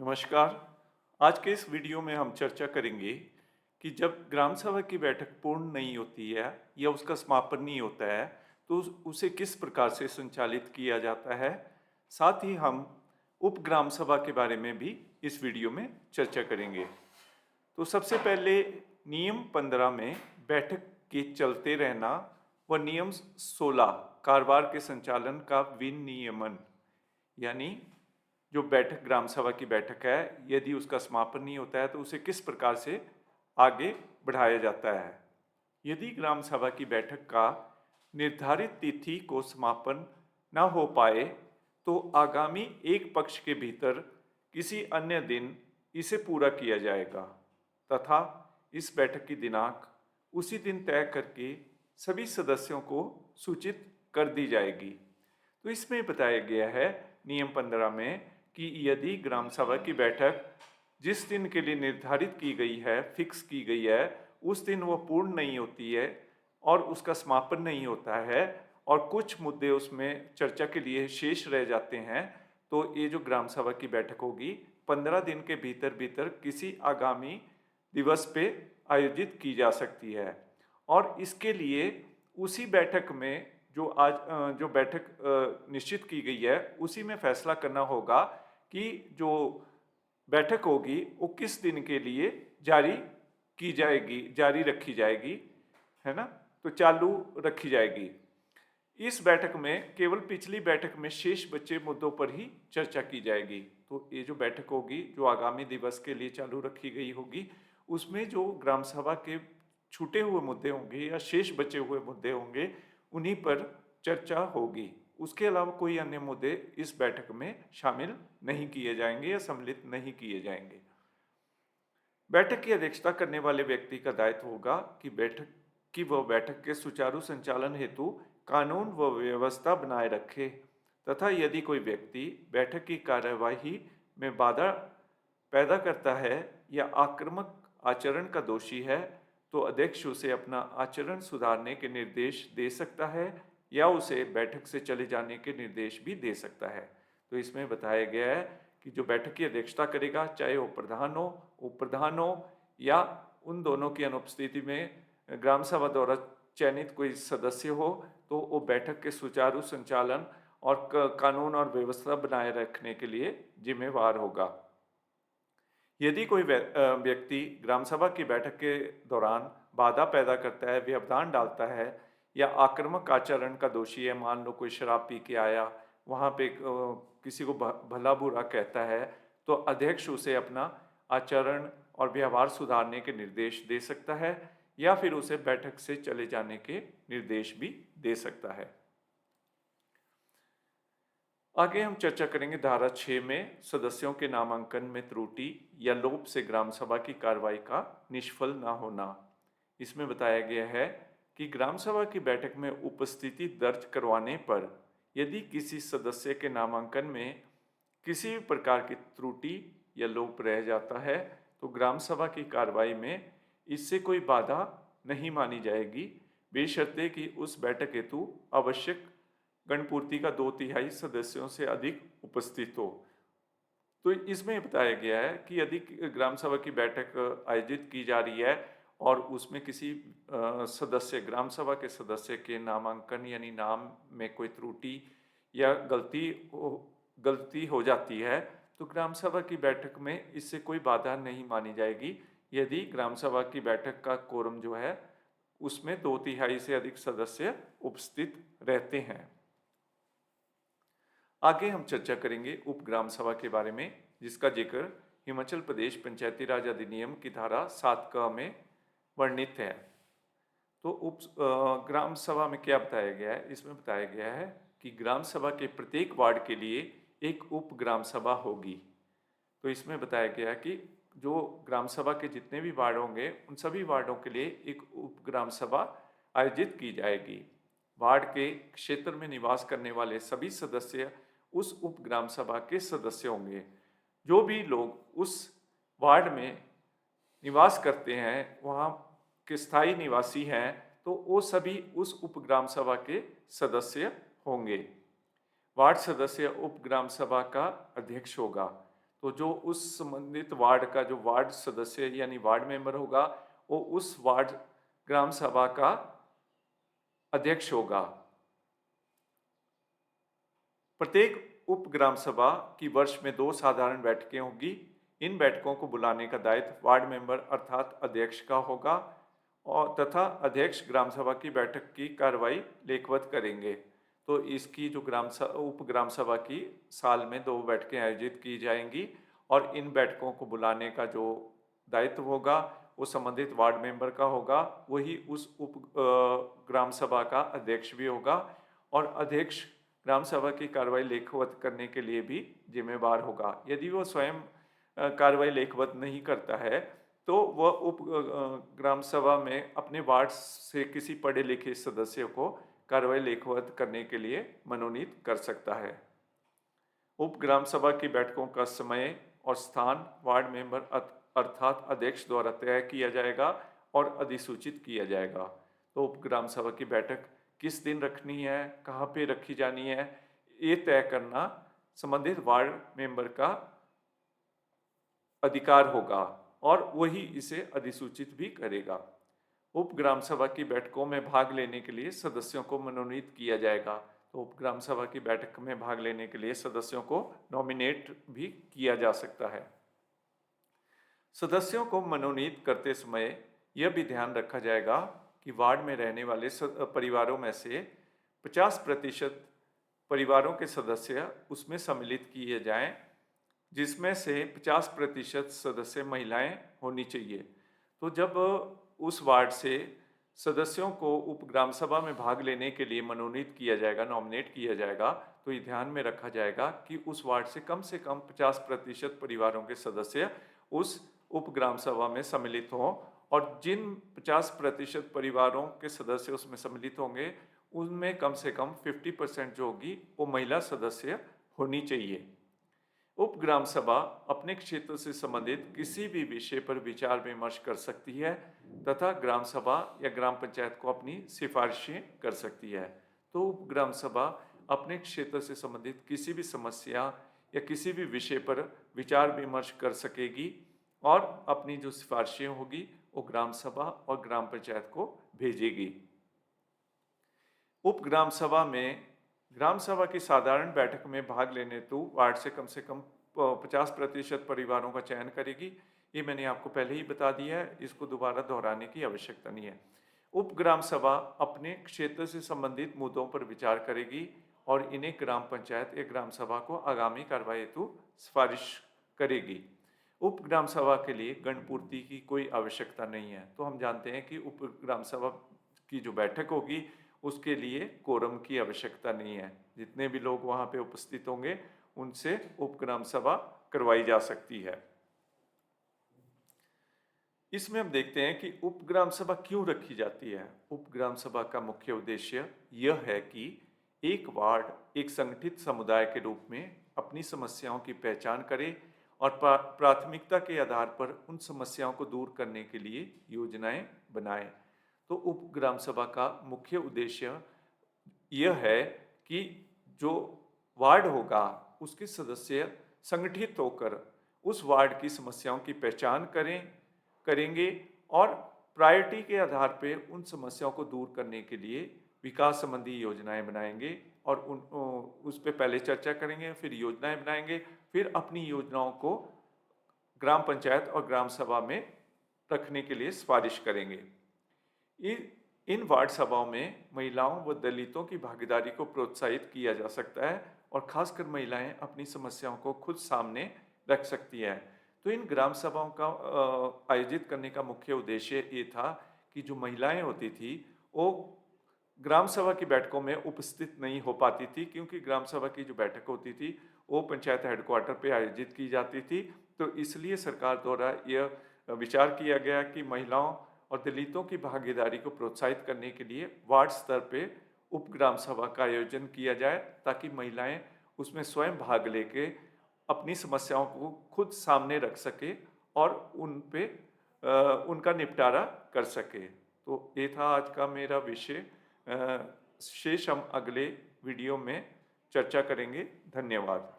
नमस्कार। आज के इस वीडियो में हम चर्चा करेंगे कि जब ग्राम सभा की बैठक पूर्ण नहीं होती है या उसका समापन नहीं होता है तो उसे किस प्रकार से संचालित किया जाता है। साथ ही हम उप ग्राम सभा के बारे में भी इस वीडियो में चर्चा करेंगे। तो सबसे पहले नियम 15 में बैठक के चलते रहना व नियम 16 कारोबार के संचालन का विनियमन, यानी जो बैठक ग्राम सभा की बैठक है यदि उसका समापन नहीं होता है तो उसे किस प्रकार से आगे बढ़ाया जाता है। यदि ग्राम सभा की बैठक का निर्धारित तिथि को समापन न हो पाए तो आगामी एक पक्ष के भीतर किसी अन्य दिन इसे पूरा किया जाएगा तथा इस बैठक की दिनांक उसी दिन तय करके सभी सदस्यों को सूचित कर दी जाएगी। तो इसमें बताया गया है नियम 15 में कि यदि ग्राम सभा की बैठक जिस दिन के लिए निर्धारित की गई है, फिक्स की गई है, उस दिन वो पूर्ण नहीं होती है और उसका समापन नहीं होता है और कुछ मुद्दे उसमें चर्चा के लिए शेष रह जाते हैं, तो ये जो ग्राम सभा की बैठक होगी 15 दिन के भीतर भीतर किसी आगामी दिवस पे आयोजित की जा सकती है। और इसके लिए उसी बैठक में जो बैठक निश्चित की गई है उसी में फैसला करना होगा कि जो बैठक होगी वो किस दिन के लिए जारी की जाएगी, जारी रखी जाएगी, है ना, तो चालू रखी जाएगी। इस बैठक में केवल पिछली बैठक में शेष बचे मुद्दों पर ही चर्चा की जाएगी। तो ये जो बैठक होगी जो आगामी दिवस के लिए चालू रखी गई होगी उसमें जो ग्राम सभा के छूटे हुए मुद्दे होंगे या शेष बचे हुए मुद्दे होंगे उन्हीं पर चर्चा होगी। उसके अलावा कोई अन्य मुद्दे इस बैठक में शामिल नहीं किए जाएंगे या सम्मिलित नहीं किए जाएंगे। बैठक की अध्यक्षता करने वाले व्यक्ति का दायित्व होगा कि वह बैठक के सुचारू संचालन हेतु कानून व व्यवस्था बनाए रखे तथा यदि कोई व्यक्ति बैठक की कार्यवाही में बाधा पैदा करता है या आक्रामक आचरण का दोषी है तो अध्यक्ष उसे अपना आचरण सुधारने के निर्देश दे सकता है या उसे बैठक से चले जाने के निर्देश भी दे सकता है। तो इसमें बताया गया है कि जो बैठक की अध्यक्षता करेगा चाहे वो प्रधान हो, उप प्रधान हो या उन दोनों की अनुपस्थिति में ग्राम सभा द्वारा चयनित कोई सदस्य हो, तो वो बैठक के सुचारू संचालन और कानून और व्यवस्था बनाए रखने के लिए जिम्मेवार होगा। यदि कोई व्यक्ति ग्राम सभा की बैठक के दौरान बाधा पैदा करता है, व्यवधान डालता है या आक्रामक आचरण का दोषी है, मान लो कोई शराब पी के आया, वहाँ पे किसी को भला बुरा कहता है, तो अध्यक्ष उसे अपना आचरण और व्यवहार सुधारने के निर्देश दे सकता है या फिर उसे बैठक से चले जाने के निर्देश भी दे सकता है। आगे हम चर्चा करेंगे धारा 6 में सदस्यों के नामांकन में त्रुटि या लोप से ग्राम सभा की कार्रवाई का निष्फल न होना। इसमें बताया गया है कि ग्राम सभा की बैठक में उपस्थिति दर्ज करवाने पर यदि किसी सदस्य के नामांकन में किसी भी प्रकार की त्रुटि या लोप रह जाता है तो ग्राम सभा की कार्रवाई में इससे कोई बाधा नहीं मानी जाएगी, बेशर्ते कि उस बैठक हेतु आवश्यक गणपूर्ति का 2/3 सदस्यों से अधिक उपस्थित हो। तो इसमें बताया गया है कि यदि ग्राम सभा की बैठक आयोजित की जा रही है और उसमें किसी सदस्य, ग्राम सभा के सदस्य के नामांकन यानी नाम में कोई त्रुटि या गलती हो जाती है तो ग्राम सभा की बैठक में इससे कोई बाधा नहीं मानी जाएगी यदि ग्राम सभा की बैठक का कोरम जो है उसमें 2/3 से अधिक सदस्य उपस्थित रहते हैं। आगे हम चर्चा करेंगे उप ग्राम सभा के बारे में, जिसका जिक्र हिमाचल प्रदेश पंचायती राज अधिनियम की धारा 7 क में वर्णित है। तो ग्राम सभा में क्या बताया गया है, इसमें बताया गया है कि ग्राम सभा के प्रत्येक वार्ड के लिए एक उप ग्राम सभा होगी। तो इसमें बताया गया है कि जो ग्राम सभा के जितने भी वार्ड होंगे उन सभी वार्डों के लिए एक उप ग्राम सभा आयोजित की जाएगी। वार्ड के क्षेत्र में निवास करने वाले सभी सदस्य उस उप ग्राम सभा के सदस्य होंगे। जो भी लोग उस वार्ड में निवास करते हैं, वहाँ के स्थायी निवासी हैं, तो वो सभी उस उप ग्राम सभा के सदस्य होंगे। वार्ड सदस्य उप ग्राम सभा का अध्यक्ष होगा। तो जो उस संबंधित वार्ड का जो वार्ड सदस्य यानी वार्ड मेंबर होगा, वो उस वार्ड ग्राम सभा का अध्यक्ष होगा। प्रत्येक उप ग्राम सभा की वर्ष में 2 साधारण बैठकें होगी। इन बैठकों को बुलाने का दायित्व वार्ड मेंबर अर्थात अध्यक्ष का होगा और तथा अध्यक्ष ग्राम सभा की बैठक की कार्रवाई लेखवत करेंगे। तो इसकी जो उप ग्राम सभा की साल में 2 बैठकें आयोजित की जाएंगी और इन बैठकों को बुलाने का जो दायित्व होगा वो संबंधित वार्ड मेंबर का होगा। वही उस ग्राम सभा का अध्यक्ष भी होगा और अध्यक्ष ग्राम सभा की कार्रवाई लेखवत करने के लिए भी जिम्मेवार होगा। यदि वो स्वयं कार्रवाई लेखवत नहीं करता है तो वह ग्राम सभा में अपने वार्ड से किसी पढ़े लिखे सदस्य को कार्रवाई लेखवत करने के लिए मनोनीत कर सकता है। उप ग्राम सभा की बैठकों का समय और स्थान वार्ड मेंबर अर्थात अध्यक्ष द्वारा तय किया जाएगा और अधिसूचित किया जाएगा। तो उप ग्राम सभा की बैठक किस दिन रखनी है, कहाँ पे रखी जानी है, ये तय करना संबंधित वार्ड मेंबर का अधिकार होगा और वही इसे अधिसूचित भी करेगा। उप ग्राम सभा की बैठकों में भाग लेने के लिए सदस्यों को मनोनीत किया जाएगा। तो उप ग्राम सभा की बैठक में भाग लेने के लिए सदस्यों को नॉमिनेट भी किया जा सकता है। सदस्यों को मनोनीत करते समय यह भी ध्यान रखा जाएगा कि वार्ड में रहने वाले परिवारों में से 50% परिवारों के सदस्य उसमें सम्मिलित किए जाएं, जिसमें से 50% सदस्य महिलाएं होनी चाहिए। तो जब उस वार्ड से सदस्यों को उप ग्राम सभा में भाग लेने के लिए मनोनीत किया जाएगा, नॉमिनेट किया जाएगा, तो ये ध्यान में रखा जाएगा कि उस वार्ड से कम 50% परिवारों के सदस्य उस उप ग्राम सभा में सम्मिलित हों और जिन 50% परिवारों के सदस्य उसमें सम्मिलित होंगे उनमें कम से कम 50% जो होगी वो महिला सदस्य होनी चाहिए। उप ग्राम सभा अपने क्षेत्र से संबंधित किसी भी विषय पर विचार विमर्श कर सकती है तथा ग्राम सभा या ग्राम पंचायत को अपनी सिफारिशें कर सकती है। तो उप ग्राम सभा अपने क्षेत्र से संबंधित किसी भी समस्या या किसी भी विषय पर विचार विमर्श कर सकेगी और अपनी जो सिफारिशें होगी वो ग्राम सभा और ग्राम पंचायत को भेजेगी। उप ग्राम सभा में ग्राम सभा की साधारण बैठक में भाग लेने हेतु वार्ड से कम 50% परिवारों का चयन करेगी। ये मैंने आपको पहले ही बता दिया है, इसको दोबारा दोहराने की आवश्यकता नहीं है। उप ग्राम सभा अपने क्षेत्र से संबंधित मुद्दों पर विचार करेगी और इन्हें ग्राम पंचायत या ग्राम सभा को आगामी कार्रवाई हेतु सिफारिश करेगी। उप ग्राम सभा के लिए गणपूर्ति की कोई आवश्यकता नहीं है। तो हम जानते हैं कि उप ग्राम सभा की जो बैठक होगी उसके लिए कोरम की आवश्यकता नहीं है। जितने भी लोग वहाँ पे उपस्थित होंगे उनसे उप ग्राम सभा करवाई जा सकती है। इसमें हम देखते हैं कि उप ग्राम सभा क्यों रखी जाती है। उप ग्राम सभा का मुख्य उद्देश्य यह है कि एक वार्ड एक संगठित समुदाय के रूप में अपनी समस्याओं की पहचान करे और प्राथमिकता के आधार पर उन समस्याओं को दूर करने के लिए योजनाएं बनाए। तो उप ग्राम सभा का मुख्य उद्देश्य यह है कि जो वार्ड होगा उसके सदस्य संगठित होकर उस वार्ड की समस्याओं की पहचान करेंगे और प्रायोरिटी के आधार पर उन समस्याओं को दूर करने के लिए विकास संबंधी योजनाएं बनाएंगे और उस पर पहले चर्चा करेंगे, फिर योजनाएं बनाएंगे, फिर अपनी योजनाओं को ग्राम पंचायत और ग्राम सभा में रखने के लिए सिफारिश करेंगे। इन वार्ड सभाओं में महिलाओं व दलितों की भागीदारी को प्रोत्साहित किया जा सकता है और खासकर महिलाएं अपनी समस्याओं को खुद सामने रख सकती है। तो इन ग्राम सभाओं का आयोजित करने का मुख्य उद्देश्य ये था कि जो महिलाएं होती थी वो ग्राम सभा की बैठकों में उपस्थित नहीं हो पाती थी, क्योंकि ग्राम सभा की जो बैठक होती थी वो पंचायत हेडक्वार्टर पे आयोजित की जाती थी। तो इसलिए सरकार द्वारा यह विचार किया गया कि महिलाओं और दलितों की भागीदारी को प्रोत्साहित करने के लिए वार्ड स्तर पे उप ग्राम सभा का आयोजन किया जाए, ताकि महिलाएं उसमें स्वयं भाग लेके अपनी समस्याओं को खुद सामने रख सके और उनका निपटारा कर सके। तो ये था आज का मेरा विषय। शेष हम अगले वीडियो में चर्चा करेंगे। धन्यवाद।